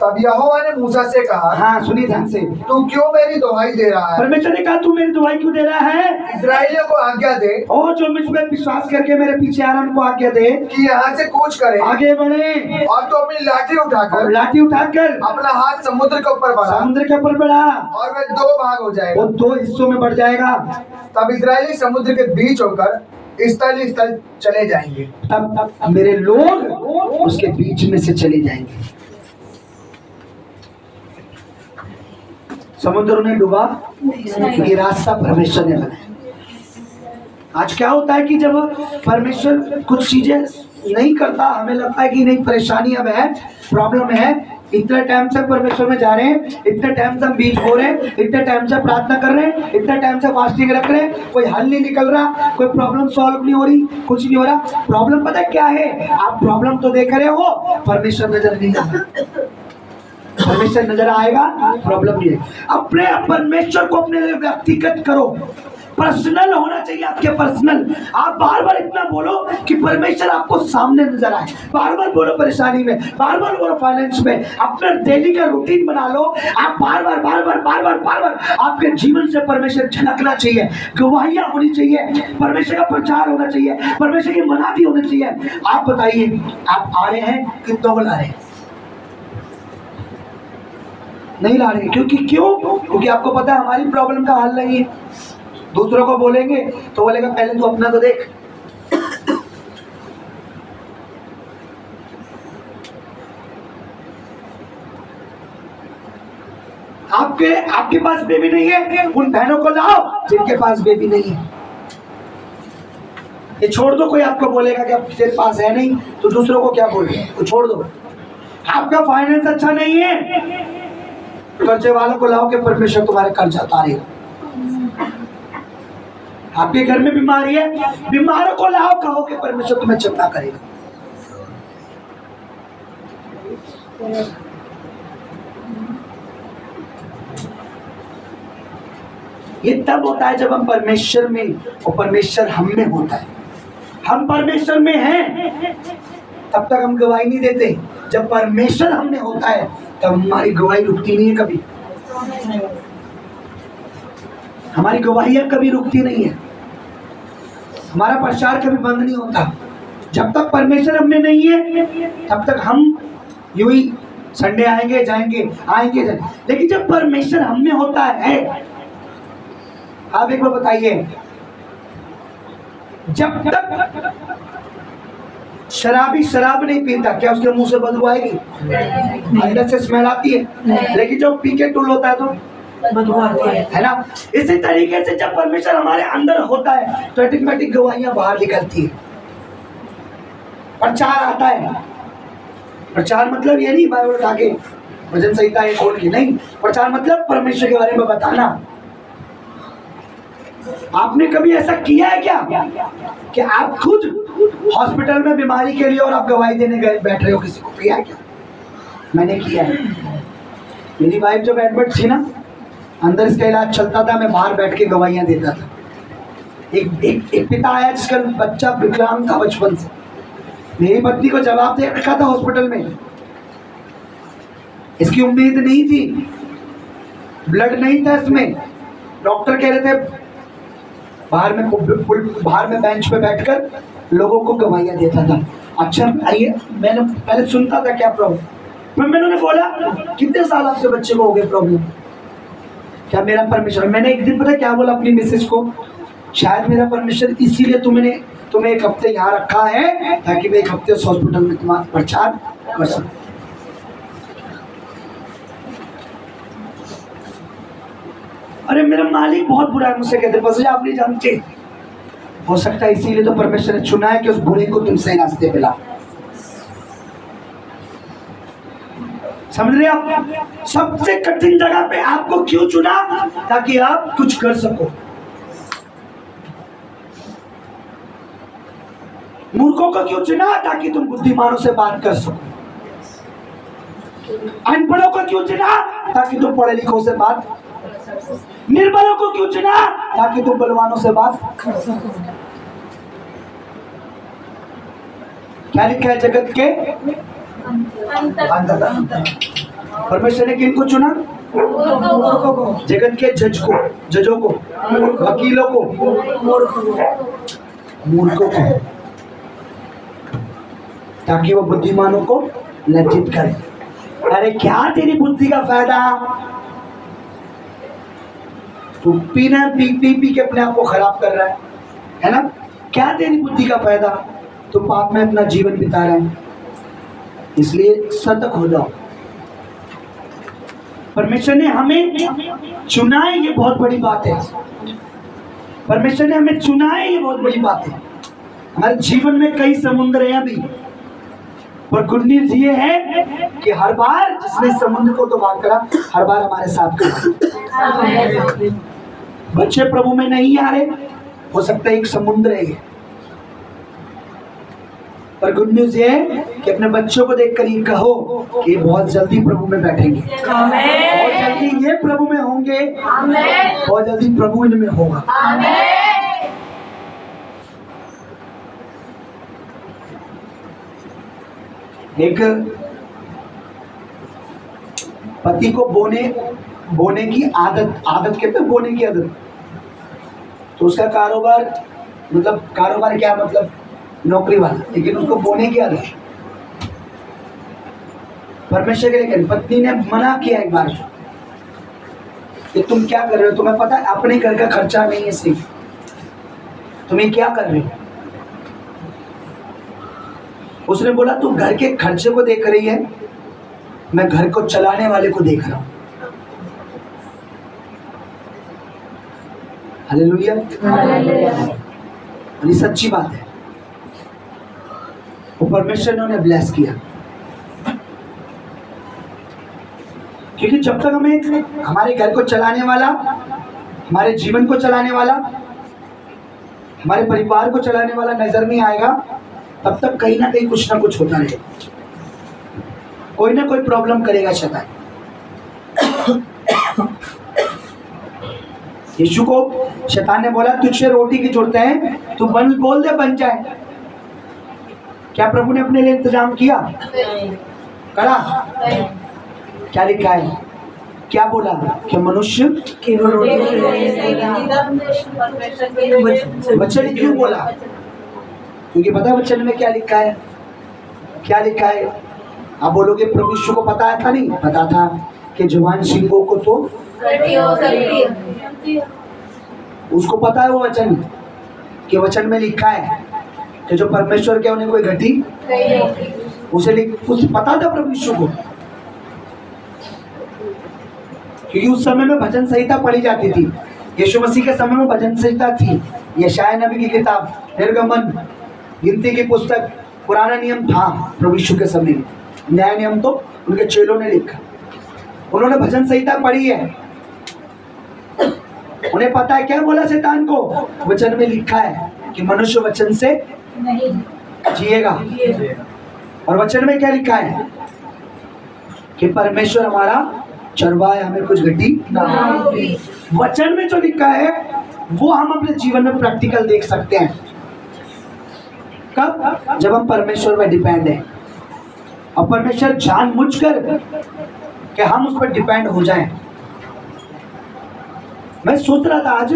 तब यहोवा ने मूसा से कहा, हाँ सुनिए ध्यान से, तू क्यों मेरी दुहाई दे रहा है? परमेश्वर ने कहा तू मेरी दुहाई क्यों दे रहा है? इस्राएलियों को आज्ञा दे, और जो मुझ पर विश्वास करके मेरे पीछे आ रहा उनको आज्ञा दे कि यहाँ से कूच करे, आगे बढ़े, और तो अपनी लाठी और उठाकर लाठी उठाकर अपना हाथ समुद्र के ऊपर बढ़ा, समुद्र के ऊपर बढ़ा, और वह 2 भाग हो जाएगा। वो 2 हिस्सों में बढ़ जाएगा। तब इस्राएली समुद्र के बीच होकर स्थल स्थल चले जाएंगे। तब मेरे लोग उसके बीच में से चले जाएंगे। समुद्र ने डूबा क्योंकि रास्ता परमेश्वर ने बनाया। आज क्या होता है कि जब परमेश्वर कुछ चीजें नहीं करता, हमें लगता है कि नहीं परेशानी अब है, प्रॉब्लम है, इतने टाइम से परमेश्वर में जा रहे हैं, इतने टाइम से हम बीज बो रहे हैं, इतने टाइम से प्रार्थना कर रहे हैं, इतने टाइम से फास्टिंग रख रहे हैं, कोई हल नहीं निकल रहा, कोई प्रॉब्लम सॉल्व नहीं हो रही, कुछ नहीं हो रहा। प्रॉब्लम पता है क्या है? आप प्रॉब्लम तो देख रहे हो, परमेश्वर नजर नहीं आ रहा। परमेश्वर नजर आएगा, प्रॉब्लम नहीं है। अपने परमेश्वर को अपने लिए व्यक्तिगत करो, पर्सनल होना चाहिए आपके, पर्सनल। आप बार बार इतना बोलो कि परमेश्वर आपको सामने नजर आए, बार बार बोलो परेशानी में, बार बार बोलो फाइनेंस में, अपना डेली का रूटीन बना लो। आप बार बार बार बार बार बार बार बार आपके जीवन से परमेश्वर झलकना चाहिए, गवाहियां होनी चाहिए, परमेश्वर का प्रचार होना चाहिए, परमेश्वर की मनाती होनी चाहिए। आप बताइए, आप आ रहे हैं, कितनों को ला रहे हैं? नहीं ला रहे। क्योंकि आपको पता है हमारी प्रॉब्लम का हल नहीं है। दूसरों को बोलेंगे तो बोलेगा पहले तू अपना तो देख। आपके पास बेबी नहीं है, उन बहनों को लाओ जिनके पास बेबी नहीं है। ये छोड़ दो, कोई आपको बोलेगा कि अब तेरे पास है नहीं तो दूसरों को क्या बोले, तो छोड़ दो। आपका फाइनेंस अच्छा नहीं है, कर्जे वालों को लाओ कि परमेश्वर तुम्हारे कर्जा उतारेगा। आपके घर में बीमारी है, बीमारों को लाओ, कहो कि परमेश्वर तुम्हें चंगा करेगा। ये तब होता है जब हम परमेश्वर में और परमेश्वर हम में होता है। हम परमेश्वर में हैं तब तक हम गवाही नहीं देते, जब परमेश्वर हमने होता है तब हमारी गवाही रुकती नहीं है कभी। हमारी गवाहियां कभी रुकती नहीं है, हमारा प्रचार कभी बंद नहीं होता। जब तक परमेश्वर हमने नहीं है तब तक हम यूं ही संडे आएंगे जाएंगे, आएंगे जाएंगे। लेकिन जब परमेश्वर हमने होता है, आप एक बार बताइए, जब तक शराबी शराब नहीं पीता, क्या उसके मुंह से बदबू आएगी? अंदर से स्मेल आती है। लेकिन जब पी के टुल होता है तो बदबू आती है ना। इसी तरीके से जब परमेश्वर हमारे अंदर होता है तो ऑटोमेटिक गवाहियां बाहर निकलती है, प्रचार आता है। प्रचार मतलब ये नहीं बाइबल उठा के भजन संहिता ये खोल के, नहीं। प्रचार मतलब परमेश्वर के बारे में बताना। आपने कभी ऐसा किया है क्या कि आप खुद हॉस्पिटल में बीमारी के लिए और आप गवाही देने गए बैठ रहे हो, किसी को किया है क्या? मैंने किया है। मेरी वाइफ जब एडमिट थी ना, अंदर इसका इलाज चलता था, मैं बाहर बैठ के गवाहियां देता था। एक पिता आया जिसका बच्चा विकलांग था बचपन से, मेरी पत्नी को जवाब दे रखा था हॉस्पिटल में। इसकी उम्मीद नहीं थी, ब्लड नहीं था इसमें। डॉक्टर कह रहे थे बाहर में बेंच पे बैठकर लोगों को गवाहियां देता था। अच्छा आइए, मैंने पहले सुनता था क्या प्रॉब्लम, फिर मैंने बोला कितने साल आपके बच्चे को हो गए प्रॉब्लम, क्या मेरा परमेश्वर। मैंने एक दिन पता क्या बोला अपनी मिसेज को, शायद मेरा परमेश्वर इसीलिए तुम्हें एक हफ्ते यहाँ रखा है ताकि मैं एक हफ्ते उस हॉस्पिटल में तुम्हारा प्रचार कर सकूं। अरे मेरा मालिक बहुत बुरा है, मुझसे कहते बस आप नहीं जानते। हो सकता है इसीलिए तो परमेश्वर ने चुना है कि उस बुरे को तुम सही रास्ते पे ला। समझ रहे आप? सबसे कठिन जगह पे आपको क्यों चुना? ताकि आप कुछ कर सको। मूर्खों को क्यों चुना? ताकि तुम बुद्धिमानों से बात कर सको। अनपढ़ों को क्यों चुना? ताकि तुम पढ़े लिखों से बात। निर्बलों को क्यों चुना? ताकि तुम बलवानों से बात कर सको। क्या लिखा है जगत के परमेश्वर ने किनको चुना? जगत के जजों को, वकीलों को, मूर्खों को, ताकि वो बुद्धिमानों को लज्जित करे। अरे क्या तेरी बुद्धि का फायदा? तू पी के अपने आप को खराब कर रहा है ना? क्या तेरी बुद्धि का फायदा? तू पाप में अपना जीवन बिता रहा है। इसलिए सतर्क हो जाओ। परमेश्वर ने हमें चुना है, ये बहुत बड़ी बात है। परमेश्वर ने हमें चुना है, ये बहुत बड़ी बात है। हमारे जीवन में कई समुद्र हैं अभी, पर गुड न्यूज ये है कि हर बार जिसने समुद्र को तो पार करा, हर बार हमारे साथ करा। बच्चे प्रभु में नहीं आ रहे, हो सकता है एक समुद्र है ये, पर गुड न्यूज ये है कि अपने बच्चों को देखकर ये कहो कि बहुत जल्दी प्रभु में बैठेंगे, बहुत जल्दी ये प्रभु में होंगे, बहुत जल्दी प्रभु इनमें होगा। एक पति को बोने की आदत कहते हैं, बोने की आदत। तो उसका कारोबार क्या मतलब नौकरी वाला, लेकिन उसको बोने की आदत। परमेश्वर के लिए पत्नी ने मना किया एक बार कि तुम क्या कर रहे हो, तुम्हें पता है अपने घर का खर्चा नहीं है सिर्फ, तुम ये क्या कर रहे हो। उसने बोला तू घर के खर्चे को देख रही है, मैं घर को चलाने वाले को देख रहा हूं। हालेलुया। ये सच्ची बात है, वो परमेश्वर ने उन्हें ब्लेस किया। क्योंकि जब तक हमें हमारे घर को चलाने वाला, हमारे जीवन को चलाने वाला, हमारे परिवार को चलाने वाला नजर नहीं आएगा, तब तक कहीं ना कहीं कुछ ना कुछ होता रहेगा, कोई ना कोई प्रॉब्लम करेगा शैतान। यीशु को शैतान ने बोला तुझसे रोटी की जरूरत है, तू बोल दे बन जाए। क्या प्रभु ने अपने लिए इंतजाम किया? करा? क्या लिखा है, क्या बोला कि मनुष्य वचन क्यों बोला? क्योंकि पता है वचन में क्या लिखा है, क्या लिखा है? आप बोलोगे प्रभु यीशु को पता था? नहीं पता था कि जवान सिंहों को तो उसको पता है वो वचन, कि वचन में लिखा है कि जो परमेश्वर के उन्हें कोई घटी उसे पता था प्रभु यीशु को। क्योंकि उस समय में भजन संहिता पढ़ी जाती थी, यीशु मसीह के समय में भजन संहिता थी, यशायाह नबी की किताब, निर्गमन, गिनती की पुस्तक, पुराना नियम था प्रभु यीशु के समय में, नया नियम तो उनके चेलों ने लिखा। उन्होंने भजन संहिता पढ़ी है, उन्हें पता है क्या बोला शैतान को, वचन में लिखा है कि मनुष्य वचन से जिएगा। और वचन में क्या लिखा है कि परमेश्वर हमारा चरवाहा है, हमें कुछ घटी ना। वचन में जो लिखा है वो हम अपने जीवन में प्रैक्टिकल देख सकते हैं। कब? जब हम परमेश्वर पर डिपेंड है, और परमेश्वर जानबूझकर कि हम उस पर डिपेंड हो जाएं। मैं सोच रहा था आज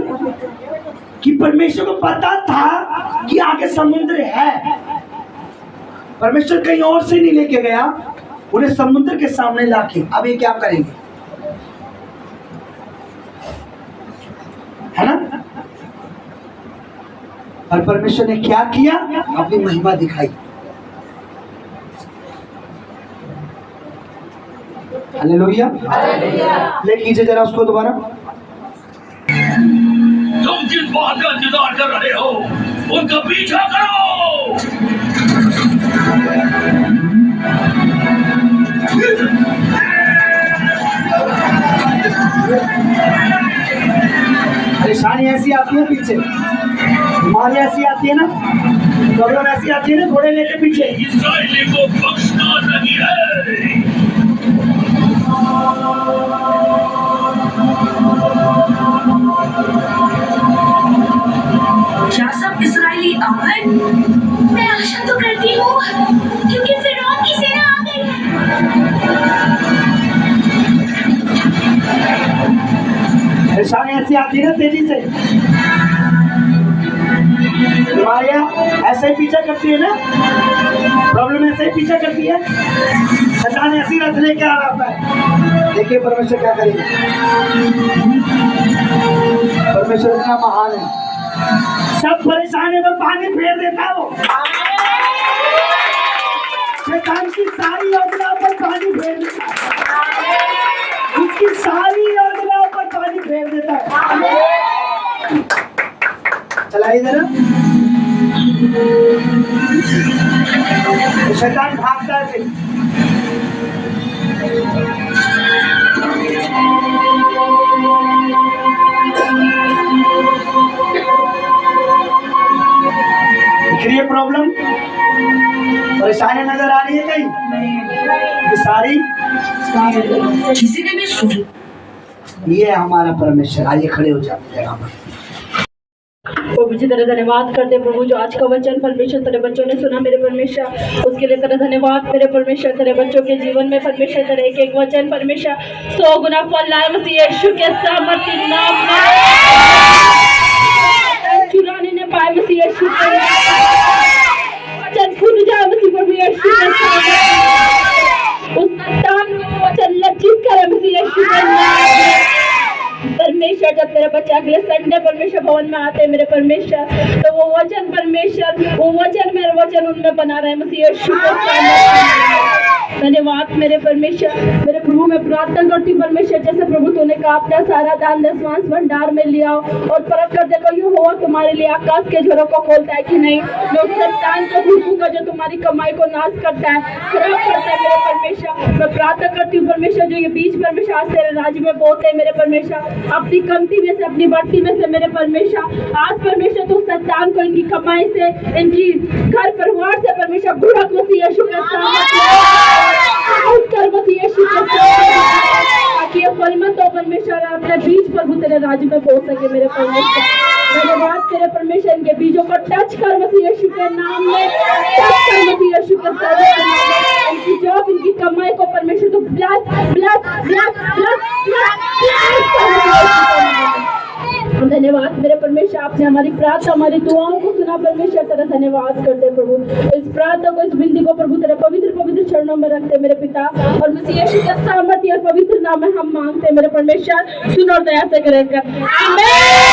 कि परमेश्वर को पता था कि आगे समुद्र है, परमेश्वर कहीं और से नहीं लेके गया, उन्हें समुद्र के सामने लाके अब ये क्या करेंगे, है ना? और परमेश्वर ने क्या किया? अपनी महिमा दिखाई। हालेलुया। ले लीजिए जरा उसको दोबारा। तुम जिस बात का इंतजार कर रहे हो उनका पीछा करो। परेशानी ऐसी आती है पीछे, बीमारी ऐसी आती है ना, प्रॉब्लम ऐसी आती है ना, थोड़े लेके पीछे। इस्राएली को बख्शना नहीं है। क्या सब इस्राएली आ गए? मैं आशा तो करती हूँ, क्योंकि फिरौन की सेना आ गई है। परेशानी ऐसी आती है ना तेजी से, बीमारियां ऐसे ही पीछा करती है ना, प्रॉब्लम ऐसे ही पीछा करती है, शैतान ऐसी रथ लेके आ रहा है। देखिए परमेश्वर क्या करेगा। परमेश्वर इतना महान है, सब परेशानी पर पानी फेर देता है वो। शैतान की सारी योजना पर पानी फेर देता है, उसकी सारी योजना पर पानी फेर देता है। तो शैतान भागता है फिर। दिख रही है प्रॉब्लम? परेशानी नजर आ रही है कहीं? ये सारी किसी ने भी सुन ये है हमारा परमेश्वर। आइए खड़े हो जाते हैं हम। प्रभु जी तेरा धन्यवाद करते हैं प्रभु, जो आज का वचन परमेश्वर तेरे बच्चों ने सुना मेरे परमेश्वर, उसके लिए तेरा धन्यवाद मेरे परमेश्वर। तेरे बच्चों के जीवन में परमेश्वर तेरे एक एक वचन परमेश्वर 100 गुना फल लाए मसीह यीशु के सामर्थ्य नाम में। चुराने ने पाए मसीह यीशु के वचन सुन जाए मसीह प्रभु यीशु के सामर्थ्य। उस शैतान को वचन लज्जित करे मसीह यीशु के नाम में। परमेश्वर जब तेरा बच्चा अगले संडे परमेश्वर भवन में आते हैं मेरे परमेश्वर, तो वो वचन परमेश्वर वो वचन मेरे वचन उनमें बना रहे मसीह यीशु के सामर्थ्य। धन्यवाद मेरे परमेश्वर। मेरे प्रभु मैं प्रार्थना करती हूँ परमेश्वर, जैसे प्रभु तूने कहा अपना सारा दान दसवांश भंडार में ले आओ और परख कर देखो ये हुआ तुम्हारे लिए आकाश के झरों को खोलता है कि नहीं। मैं उस शैतान को भूखूंगा जो तुम्हारी कमाई को नाश करता है, खराब करता है मेरे परमेश्वर। मैं प्रार्थना करती हूँ परमेश्वर, जो ये बीज परमेश्वर आज तेरे राज्य में बोते हैं मेरे परमेश्वर, अपनी कमती में से अपनी बढ़ती में से मेरे परमेश्वर, आज परमेश्वर तो शैतान को इनकी कमाई से इनकी घर परिवार से परमेश्वर बुरा मसीह यीशु के सामने ताकि ये फल मत हो परमेश्वर, अपने बीज प्रभु तेरे राज्य में पहुंच सके मेरे परमेश्वर। धन्यवाद तेरे परमेश्वर, इनके बीजों को टच कर मसीह यीशु के नाम में, टच कर मसीह यीशु के नाम में। इनकी जॉब इनकी कमाई को परमेश्वर तो ब्लस ब्लस ब्लस ब्लस धन्यवाद मेरे परमेश्वर, आपने हमारी प्रार्थना हमारी दुआओं को सुना परमेश्वर, तेरा धन्यवाद करते प्रभु। इस प्रार्थना को इस विनती को प्रभु तेरे पवित्र पवित्र चरणों में रखते मेरे पिता, और मसीह यीशु के सामर्थ्य और पवित्र नाम में हम मांगते मेरे परमेश्वर, सुन और दया से करें। आमीन।